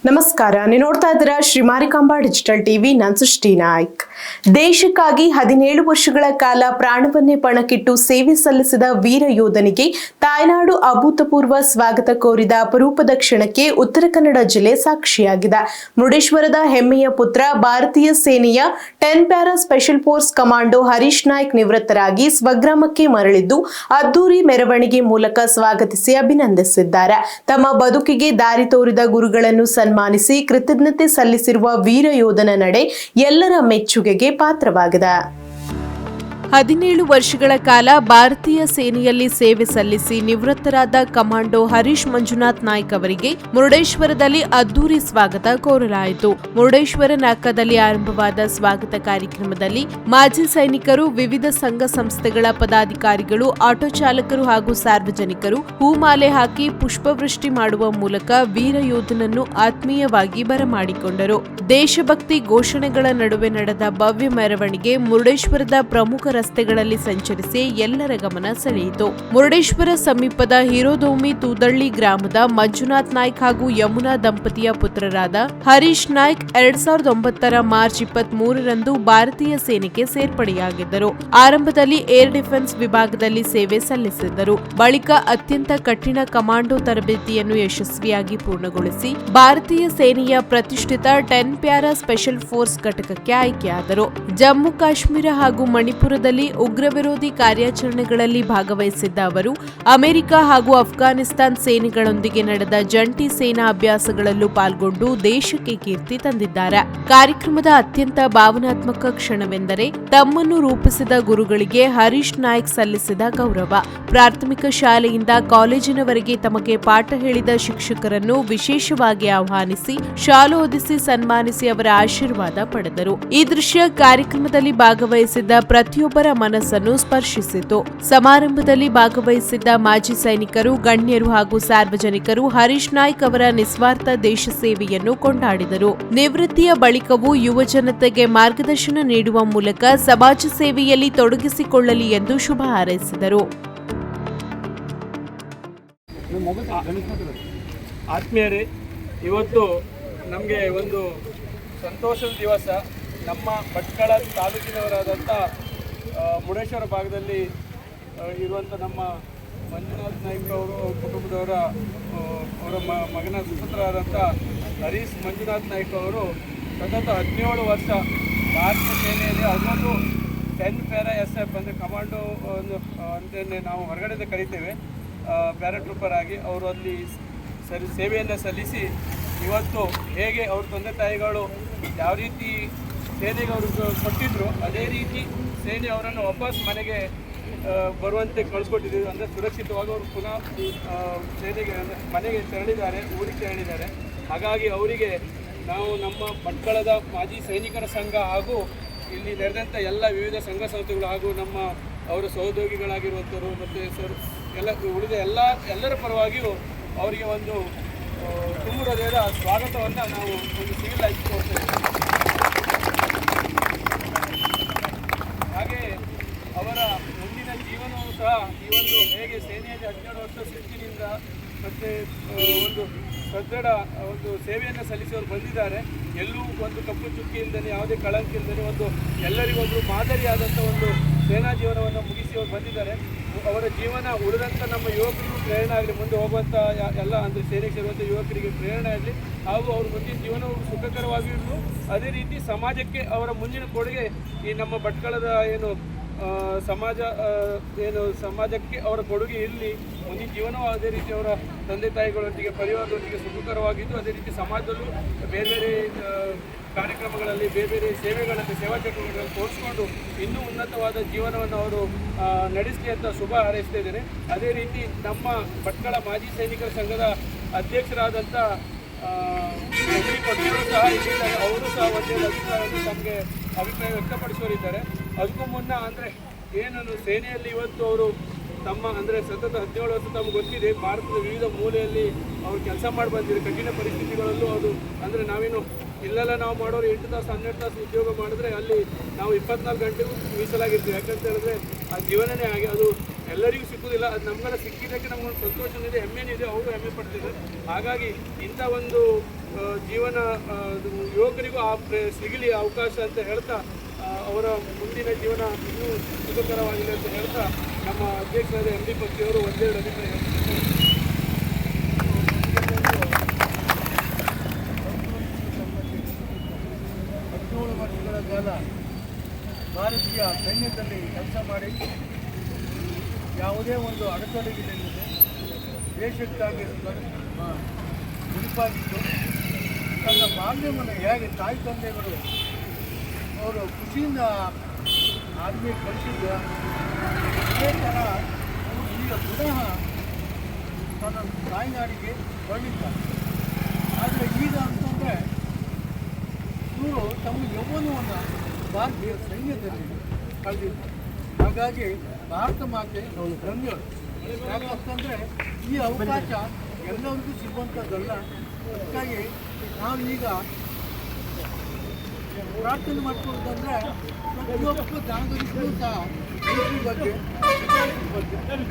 ನಮಸ್ಕಾರ, ನೀವು ನೋಡ್ತಾ ಇದ್ದೀರಾ ಶ್ರೀ ಮಾರಿಕಾಂಬಾ ಡಿಜಿಟಲ್ ಟಿವಿ. ನಾನು ಸೃಷ್ಟಿ ನಾಯ್ಕ್. ದೇಶಕ್ಕಾಗಿ 17 ವರ್ಷಗಳ ಕಾಲ ಪ್ರಾಣವನ್ನೇ ಪಣಕ್ಕಿಟ್ಟು ಸೇವೆ ಸಲ್ಲಿಸಿದ ವೀರ ಯೋಧನಿಗೆ ತಾಯ್ನಾಡು ಅಭೂತಪೂರ್ವ ಸ್ವಾಗತ ಕೋರಿದ ಅಪರೂಪದ ಕ್ಷಣಕ್ಕೆ ಉತ್ತರ ಕನ್ನಡ ಜಿಲ್ಲೆ ಸಾಕ್ಷಿಯಾಗಿದೆ. ಮುರುಡೇಶ್ವರದ ಹೆಮ್ಮೆಯ ಪುತ್ರ ಭಾರತೀಯ ಸೇನೆಯ 10 para special force commando Harish Naik ನಿವೃತ್ತರಾಗಿ ಸ್ವಗ್ರಾಮಕ್ಕೆ ಮರಳಿದ್ದು ಅದ್ದೂರಿ ಮೆರವಣಿಗೆ ಮೂಲಕ ಸ್ವಾಗತಿಸಿ ಅಭಿನಂದಿಸಿದ್ದಾರೆ. ತಮ್ಮ ಬದುಕಿಗೆ ದಾರಿ ತೋರಿದ ಗುರುಗಳನ್ನು ಸನ್ಮಾನಿಸಿ ಕೃತಜ್ಞತೆ ಸಲ್ಲಿಸಿರುವ ವೀರ ಯೋಧನ ನಡೆ ಎಲ್ಲರ ಮೆಚ್ಚುಗೆಗೆ ಪಾತ್ರವಾಗಿದೆ. 17 ವರ್ಷಗಳ ಕಾಲ ಭಾರತೀಯ ಸೇನೆಯಲ್ಲಿ ಸೇವೆ ಸಲ್ಲಿಸಿ ನಿವೃತ್ತರಾದ ಕಮಾಂಡೋ ಹರೀಶ್ ಮಂಜುನಾಥ್ ನಾಯ್ಕ್ ಅವರಿಗೆ ಮುರುಡೇಶ್ವರದಲ್ಲಿ ಅದ್ದೂರಿ ಸ್ವಾಗತ ಕೋರಲಾಯಿತು. ಮುರುಡೇಶ್ವರ ನಾಕಾದಲ್ಲಿ ಆರಂಭವಾದ ಸ್ವಾಗತ ಕಾರ್ಯಕ್ರಮದಲ್ಲಿ ಮಾಜಿ ಸೈನಿಕರು, ವಿವಿಧ ಸಂಘ ಸಂಸ್ಥೆಗಳ ಪದಾಧಿಕಾರಿಗಳು, ಆಟೋ ಚಾಲಕರು ಹಾಗೂ ಸಾರ್ವಜನಿಕರು ಹೂಮಾಲೆ ಹಾಕಿ ಪುಷ್ಪವೃಷ್ಟಿ ಮಾಡುವ ಮೂಲಕ ವೀರ ಯೋಧನನ್ನು ಆತ್ಮೀಯವಾಗಿ ಬರಮಾಡಿಕೊಂಡರು. ದೇಶಭಕ್ತಿ ಘೋಷಣೆಗಳ ನಡುವೆ ನಡೆದ ಭವ್ಯ ಮೆರವಣಿಗೆ ಮುರುಡೇಶ್ವರದ ಪ್ರಮುಖ ರಸ್ತೆಗಳಲ್ಲಿ ಸಂಚರಿಸಿ ಎಲ್ಲರ ಗಮನ ಸೆಳೆಯಿತು. ಮುರುಡೇಶ್ವರ ಸಮೀಪದ ಹಿರೋದೋಮಿ ತೂದಳ್ಳಿ ಗ್ರಾಮದ ಮಂಜುನಾಥ್ ನಾಯ್ಕ್ ಹಾಗೂ ಯಮುನಾ ದಂಪತಿಯ ಪುತ್ರರಾದ ಹರೀಶ್ ನಾಯ್ಕ್ 2009 ಮಾರ್ಚ್ 23ರಂದು ಭಾರತೀಯ ಸೇನೆಗೆ ಸೇರ್ಪಡೆಯಾಗಿದ್ದರು. ಆರಂಭದಲ್ಲಿ ಏರ್ ಡಿಫೆನ್ಸ್ ವಿಭಾಗದಲ್ಲಿ ಸೇವೆ ಸಲ್ಲಿಸಿದ್ದರು. ಬಳಿಕ ಅತ್ಯಂತ ಕಠಿಣ ಕಮಾಂಡೋ ತರಬೇತಿಯನ್ನು ಯಶಸ್ವಿಯಾಗಿ ಪೂರ್ಣಗೊಳಿಸಿ ಭಾರತೀಯ ಸೇನೆಯ ಪ್ರತಿಷ್ಠಿತ 10 ಪ್ಯಾರಾ ಸ್ಪೆಷಲ್ ಫೋರ್ಸ್ ಘಟಕಕ್ಕೆ ಆಯ್ಕೆಯಾದರು. ಜಮ್ಮು ಕಾಶ್ಮೀರ ಹಾಗೂ ಮಣಿಪುರದಲ್ಲಿ ಉಗ್ರ ವಿರೋಧಿ ಕಾರ್ಯಾಚರಣೆಗಳಲ್ಲಿ ಭಾಗವಹಿಸಿದ್ದ ಅವರು ಅಮೆರಿಕ ಹಾಗೂ ಅಫ್ಘಾನಿಸ್ತಾನ್ ಸೇನೆಗಳೊಂದಿಗೆ ನಡೆದ ಜಂಟಿ ಸೇನಾ ಅಭ್ಯಾಸಗಳಲ್ಲೂ ಪಾಲ್ಗೊಂಡು ದೇಶಕ್ಕೆ ಕೀರ್ತಿ ತಂದಿದ್ದಾರೆ. ಕಾರ್ಯಕ್ರಮದ ಅತ್ಯಂತ ಭಾವನಾತ್ಮಕ ಕ್ಷಣವೆಂದರೆ ತಮ್ಮನ್ನು ರೂಪಿಸಿದ ಗುರುಗಳಿಗೆ ಹರೀಶ್ ನಾಯ್ಕ್ ಸಲ್ಲಿಸಿದ ಗೌರವ. ಪ್ರಾಥಮಿಕ ಶಾಲೆಯಿಂದ ಕಾಲೇಜಿನವರೆಗೆ ತಮಗೆ ಪಾಠ ಹೇಳಿದ ಶಿಕ್ಷಕರನ್ನು ವಿಶೇಷವಾಗಿ ಆಹ್ವಾನಿಸಿ ಶಾಲು ಹೊದಿಸಿ ಸನ್ಮಾನಿಸಿ ಅವರ ಆಶೀರ್ವಾದ ಪಡೆದರು. ಈ ದೃಶ್ಯ ಕಾರ್ಯಕ್ರಮದಲ್ಲಿ ಭಾಗವಹಿಸಿದ್ದ ಪ್ರತಿಯೊಬ್ಬರ ಮನಸ್ಸನ್ನು ಸ್ಪರ್ಶಿಸಿತು. ಸಮಾರಂಭದಲ್ಲಿ ಭಾಗವಹಿಸಿದ್ದ ಮಾಜಿ ಸೈನಿಕರು, ಗಣ್ಯರು ಹಾಗೂ ಸಾರ್ವಜನಿಕರು ಹರೀಶ್ ನಾಯ್ಕ್ ಅವರ ನಿಸ್ವಾರ್ಥ ದೇಶ ಸೇವೆಯನ್ನು ಕೊಂಡಾಡಿದರು. ನಿವೃತ್ತಿಯ ಬಳಿಕವೂ ಯುವ ಜನತೆಗೆ ಮಾರ್ಗದರ್ಶನ ನೀಡುವ ಮೂಲಕ ಸಮಾಜ ಸೇವೆಯಲ್ಲಿ ತೊಡಗಿಸಿಕೊಳ್ಳಲಿ ಎಂದು ಶುಭ ಹಾರೈಸಿದರು. ಆತ್ಮೀಯರೇ, ಇವತ್ತು ನಮಗೆ ಒಂದು ಸಂತೋಷದ ದಿವಸ. ನಮ್ಮ ಭಟ್ಕಳ ತಾಲೂಕಿನವರಾದಂಥ ಮುರುಡೇಶ್ವರ ಭಾಗದಲ್ಲಿ ಇರುವಂಥ ನಮ್ಮ ಮಂಜುನಾಥ್ ನಾಯ್ಕ್ ಅವರು ಕುಟುಂಬದವರ ಅವರ ಮಗನ ಸುಪುತ್ರರಾದಂಥ ಹರೀಶ್ ಮಂಜುನಾಥ್ ನಾಯ್ಕ್ ಅವರು ಸತತ 17 ವರ್ಷ ಭಾರತೀಯ ಸೇನೆಯಲ್ಲಿ, ಅದೊಂದು 10 ಪ್ಯಾರಾ SF ಅಂದರೆ ಕಮಾಂಡೋ ಅಂತಲೇ ನಾವು ಹೊರಗಡೆಯಿಂದ ಕರಿತೇವೆ, ಪ್ಯಾರಾಟ್ರೂಪರ್ ಆಗಿ ಅವರು ಅಲ್ಲಿ ಸೇವೆಯನ್ನು ಸಲ್ಲಿಸಿ ಇವತ್ತು ಹೇಗೆ ಅವ್ರ ತಂದೆ ತಾಯಿಗಳು ಯಾವ ರೀತಿ ಸೇನೆಗೆ ಅವರು ಕೊಟ್ಟಿದ್ರು ಅದೇ ರೀತಿ ಸೇನೆ ಅವರನ್ನು ವಾಪಸ್ ಮನೆಗೆ ಬರುವಂತೆ ಕಳಿಸ್ಕೊಟ್ಟಿದ್ದೀವಿ. ಅಂದರೆ ಸುರಕ್ಷಿತವಾಗಿ ಅವರು ಪುನಃ ಸೇನೆಗೆ ಮನೆಗೆ ತೆರಳಿದ್ದಾರೆ, ಊರಿಗೆ ತೆರಳಿದ್ದಾರೆ. ಹಾಗಾಗಿ ಅವರಿಗೆ ನಾವು ನಮ್ಮ ಭಟ್ಕಳದ ಮಾಜಿ ಸೈನಿಕರ ಸಂಘ ಹಾಗೂ ಇಲ್ಲಿ ನೆರೆದಂಥ ಎಲ್ಲ ವಿವಿಧ ಸಂಘ ಸಂಸ್ಥೆಗಳು ಹಾಗೂ ನಮ್ಮ ಅವರ ಸಹೋದ್ಯೋಗಿಗಳಾಗಿರುವಂಥವರು ಮತ್ತು ಉಳಿದ ಎಲ್ಲರ ಪರವಾಗಿಯೂ ಅವರಿಗೆ ಒಂದು ತುಂಬ ಹೃದಯದ ಸ್ವಾಗತವನ್ನು ನಾವು ಒಂದು ಸಿವಿಲ್ ಆಗಿ ಕೊಡ್ತೇವೆ. ಹಾಗೆ ಅವರ ಮುಂದಿನ ಜೀವನವೂ ಸಹ ಈ ಒಂದು ಹೇಗೆ ಸೇನೆಯಲ್ಲಿ 17 ವರ್ಷ ಶಿಸ್ತಿನಿಂದ ಮತ್ತು ಒಂದು ಸದೃಢ ಒಂದು ಸೇವೆಯನ್ನು ಸಲ್ಲಿಸಿ ಅವರು ಬಂದಿದ್ದಾರೆ. ಎಲ್ಲೂ ಒಂದು ಕಪ್ಪು ಚುಕ್ಕಿ ಇಲ್ಲದೇ, ಯಾವುದೇ ಕಳಂಕ ಇಲ್ಲದೇ ಒಂದು ಎಲ್ಲರಿಗೊಂದು ಮಾದರಿಯಾದಂಥ ಒಂದು ಸೇನಾ ಜೀವನವನ್ನು ಮುಗಿಸಿ ಅವರು ಬಂದಿದ್ದಾರೆ. ಅವರ ಜೀವನ ಉಳಿದಂಥ ನಮ್ಮ ಯುವಕರಿಗೂ ಪ್ರೇರಣೆ ಆಗಲಿ, ಮುಂದೆ ಹೋಗುವಂಥ ಎಲ್ಲ ಅಂದರೆ ಸೇನೆಗೆ ಸೇರುವಂಥ ಯುವಕರಿಗೆ ಪ್ರೇರಣೆ ಆಗಲಿ, ಹಾಗೂ ಅವ್ರ ಮುಂದಿನ ಜೀವನವು ಸುಖಕರವಾಗಿರಲು, ಅದೇ ರೀತಿ ಸಮಾಜಕ್ಕೆ ಅವರ ಮುಂದಿನ ಕೊಡುಗೆ ಈ ನಮ್ಮ ಭಟ್ಕಳದ ಸಮಾಜಕ್ಕೆ ಅವರ ಕೊಡುಗೆ ಇರಲಿ, ಮುಂದಿನ ಜೀವನವೂ ಅದೇ ರೀತಿ ಅವರ ತಂದೆ ತಾಯಿಗಳೊಂದಿಗೆ ಪರಿವಾರದೊಂದಿಗೆ ಸುಖಕರವಾಗಿದ್ದು, ಅದೇ ರೀತಿ ಸಮಾಜದಲ್ಲೂ ಬೇರೆ ಬೇರೆ ಕಾರ್ಯಕ್ರಮಗಳಲ್ಲಿ ಬೇರೆ ಬೇರೆ ಸೇವೆಗಳಲ್ಲಿ ಸೇವಾ ಚಟುವಟಿಕೆಗಳನ್ನು ತೋರಿಸ್ಕೊಂಡು ಇನ್ನೂ ಉನ್ನತವಾದ ಜೀವನವನ್ನು ಅವರು ನಡೆಸಲಿ ಅಂತ ಶುಭ ಹಾರೈಸ್ತಾ ಇದ್ದಾರೆ. ಅದೇ ರೀತಿ ನಮ್ಮ ಭಟ್ಕಳ ಮಾಜಿ ಸೈನಿಕರ ಸಂಘದ ಅಧ್ಯಕ್ಷರಾದಂಥ ಪಕ್ಷರು ಸಹ ಇಲ್ಲಿದ್ದಾರೆ. ಅವರು ಸಹ ಒಂದೇ ಅಭಿಪ್ರಾಯವನ್ನು ತಮಗೆ ಅಭಿಪ್ರಾಯ ವ್ಯಕ್ತಪಡಿಸೋರಿದ್ದಾರೆ. ಅದಕ್ಕೂ ಮುನ್ನ ಅಂದರೆ ಏನನ್ನು ಸೇನೆಯಲ್ಲಿ ಇವತ್ತು ಅವರು ತಮ್ಮ ಅಂದರೆ ಸತತ 17 ವರ್ಷ ತಮಗೆ ಗೊತ್ತಿದೆ, ಭಾರತದ ವಿವಿಧ ಮೂಲೆಯಲ್ಲಿ ಅವರು ಕೆಲಸ ಮಾಡಿ ಬಂದಿದ್ದಾರೆ. ಕಠಿಣ ಪರಿಸ್ಥಿತಿಗಳಲ್ಲೂ ಅದು ಅಂದರೆ ನಾವೇನು ಇಲ್ಲೆಲ್ಲ ನಾವು ಮಾಡೋರು 8 ತಾಸು 12 ತಾಸು ಉದ್ಯೋಗ ಮಾಡಿದ್ರೆ ಅಲ್ಲಿ ನಾವು 24 ಗಂಟೆಗೂ ಮೀಸಲಾಗಿರ್ತೀವಿ. ಯಾಕಂತ ಹೇಳಿದ್ರೆ ಆ ಜೀವನನೇ ಹಾಗೆ, ಅದು ಎಲ್ಲರಿಗೂ ಸಿಕ್ಕುವುದಿಲ್ಲ. ಅದು ನಮಗೆಲ್ಲ ಸಿಕ್ಕಿದ್ದಕ್ಕೆ ನಮಗೊಂದು ಸಂತೋಷನಿದೆ, ಹೆಮ್ಮೆನಿದೆ, ಅವರು ಹೆಮ್ಮೆ ಪಡ್ತಿದ್ದಾರೆ. ಹಾಗಾಗಿ ಇಂಥ ಒಂದು ಜೀವನ ಯುವಕರಿಗೂ ಸಿಗಲಿ ಅವಕಾಶ ಅಂತ ಹೇಳ್ತಾ ಅವರ ಮುಂದಿನ ಜೀವನ ಇನ್ನೂ ಸುಖಕರವಾಗಿದೆ ಅಂತ ಹೇಳ್ತಾ ನಮ್ಮ ಅಧ್ಯಕ್ಷರಾದ ಎಂ ಡಿ ಪಕ್ಷಿಯವರು ಒಂದೆರಡು ಅಭಿಪ್ರಾಯ ಹೇಳ್ತಾರೆ. 17 ವರ್ಷಗಳ ಕಾಲ ಭಾರತೀಯ ಸೈನ್ಯದಲ್ಲಿ ಕೆಲಸ ಮಾಡಿ ಯಾವುದೇ ಒಂದು ಅಡೆತಡೆಗಳಿಲ್ಲದೆ ದೇಶಕ್ಕಾಗಿ ಮುಡಿಪಾಗಿದ್ದು ತನ್ನ ಬಾಲ್ಯವನ್ನು ಹೇಗೆ ತಾಯಿ ತಂದೆಗಳು ಅವರು ಖುಷಿಯಿಂದ ಆರ್ಮಿ ಕಳಿಸಿದ್ದು ಇದೇ ಥರ ಈಗ ಪುನಃ ತನ್ನ ತಾಯ್ನಾಡಿಗೆ ಹೊರಳಿದ್ದಾರೆ. ಆದರೆ ಈಗ ಅಂತಂದರೆ ಇವರು ತಮ್ಮ ಯೌವನವನ್ನು ಭಾರತೀಯ ಸೈನ್ಯದಲ್ಲಿ ಕಳೆದಿದ್ದಾರೆ. ಹಾಗಾಗಿ ಭಾರತ ಮಾತೆ ಧನ್ಯರು. ಯಾಕಂತಂದರೆ ಈ ಅವಕಾಶ ಎಲ್ಲರಿಗೂ ಸಿಗುವಂಥದ್ದಲ್ಲ. ಅದಕ್ಕಾಗಿ ನಾವೀಗ ಪ್ರಾರ್ಥನೆ ಮಾಡ್ಕೊಳ್ಳೋದಂದರೆ ಪ್ರತಿಯೊಬ್ಬ ನಾಗರಿಕರು ಸಹ ದೇಶದ ಬಗ್ಗೆ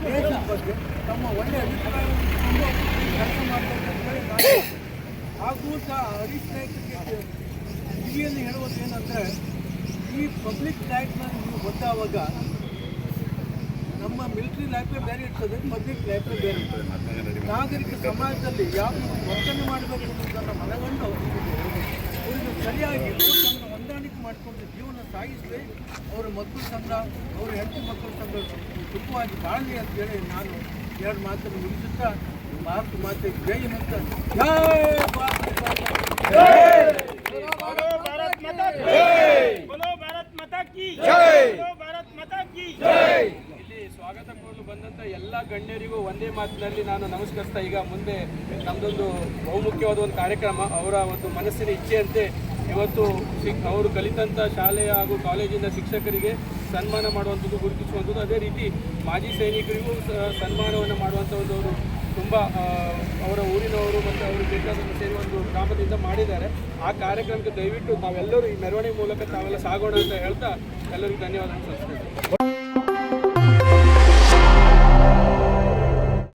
ದೇಶದ ಬಗ್ಗೆ ತಮ್ಮ ಒಳ್ಳೆಯ ಅಭಿಪ್ರಾಯವನ್ನು ಕೆಲಸ ಮಾಡ್ತಾರೆ. ಹಾಗೂ ಸಹ ಹರೀಶ್ ನಾಯ್ಕರಿಗೆ ಕಿವಿಯಲ್ಲಿ ಹೇಳುವುದು ಏನಂದರೆ, ಈ ಪಬ್ಲಿಕ್ ಲೈಫ್ನಲ್ಲಿ ನೀವು ಬಂದಾವಾಗ ನಮ್ಮ ಮಿಲಿಟರಿ ಲೈಫೇ ಬೇರೆ ಇರ್ತದೆ, ಪಬ್ಲಿಕ್ ಲೈಫೇ ಬೇರೆ ಇರ್ತದೆ. ನಾಗರಿಕ ಸಮಾಜದಲ್ಲಿ ಯಾವ ವರ್ತನೆ ಮಾಡಬೇಕು ಅನ್ನೋದನ್ನು ಮನಗಂಡು ಅವರಿಗೆ ಸರಿಯಾಗಿ ಸಂಘ ಹೊಂದಾಣಿಕೆ ಮಾಡಿಕೊಂಡು ಜೀವನ ಸಾಗಿಸಲಿ. ಅವರ ಮಕ್ಕಳ ಸಂಘ, ಅವರ ಹೆಂಡತಿ ಮಕ್ಕಳ ಸಂಘ ಸುಖವಾಗಿ ಬಾಳಲಿ ಅಂತೇಳಿ ನಾನು ಎರಡು ಮಾತನ್ನು ಮುಗಿಸುತ್ತಾ ಭಾರತ ಮಾತೆ ಜೈ ಅಂತ ಜೈ ಭಾರತ ಇಲ್ಲಿ ಸ್ವಾಗತ ಕೋರಲು ಬಂದಂಥ ಎಲ್ಲ ಗಣ್ಯರಿಗೂ ಒಂದೇ ಮಾತಿನಲ್ಲಿ ನಾನು ನಮಸ್ಕರಿಸ್ತಾ, ಈಗ ಮುಂದೆ ನಮ್ಮದೊಂದು ಬಹುಮುಖ್ಯವಾದ ಒಂದು ಕಾರ್ಯಕ್ರಮ, ಅವರ ಒಂದು ಮನಸ್ಸಿನ ಇಚ್ಛೆಯಂತೆ ಇವತ್ತು ಅವರು ಕಲಿತಂಥ ಶಾಲೆಯ ಹಾಗೂ ಕಾಲೇಜಿನ ಶಿಕ್ಷಕರಿಗೆ ಸನ್ಮಾನ ಮಾಡುವಂಥದ್ದು, ಗುರುತಿಸುವಂಥದ್ದು, ಅದೇ ರೀತಿ ಮಾಜಿ ಸೈನಿಕರಿಗೂ ಸನ್ಮಾನವನ್ನು ಮಾಡುವಂಥದ್ದು ಅವರು ತುಂಬ ಅವರ ಊರಿನವರು ಮತ್ತು ಅವರು ಬೇಕಾದನ್ನು ಸೇರಿ ಒಂದು ಗ್ರಾಮದಿಂದ ಮಾಡಿದ್ದಾರೆ. ಆ ಕಾರ್ಯಕ್ರಮಕ್ಕೆ ದಯವಿಟ್ಟು ತಾವೆಲ್ಲರೂ ಈ ಮೆರವಣಿಗೆ ಮೂಲಕ ತಾವೆಲ್ಲ ಸಾಗೋಣ ಅಂತ ಹೇಳ್ತಾ ಎಲ್ಲರಿಗೂ ಧನ್ಯವಾದ ಸಲ್ಲಿಸ್ತೇನೆ.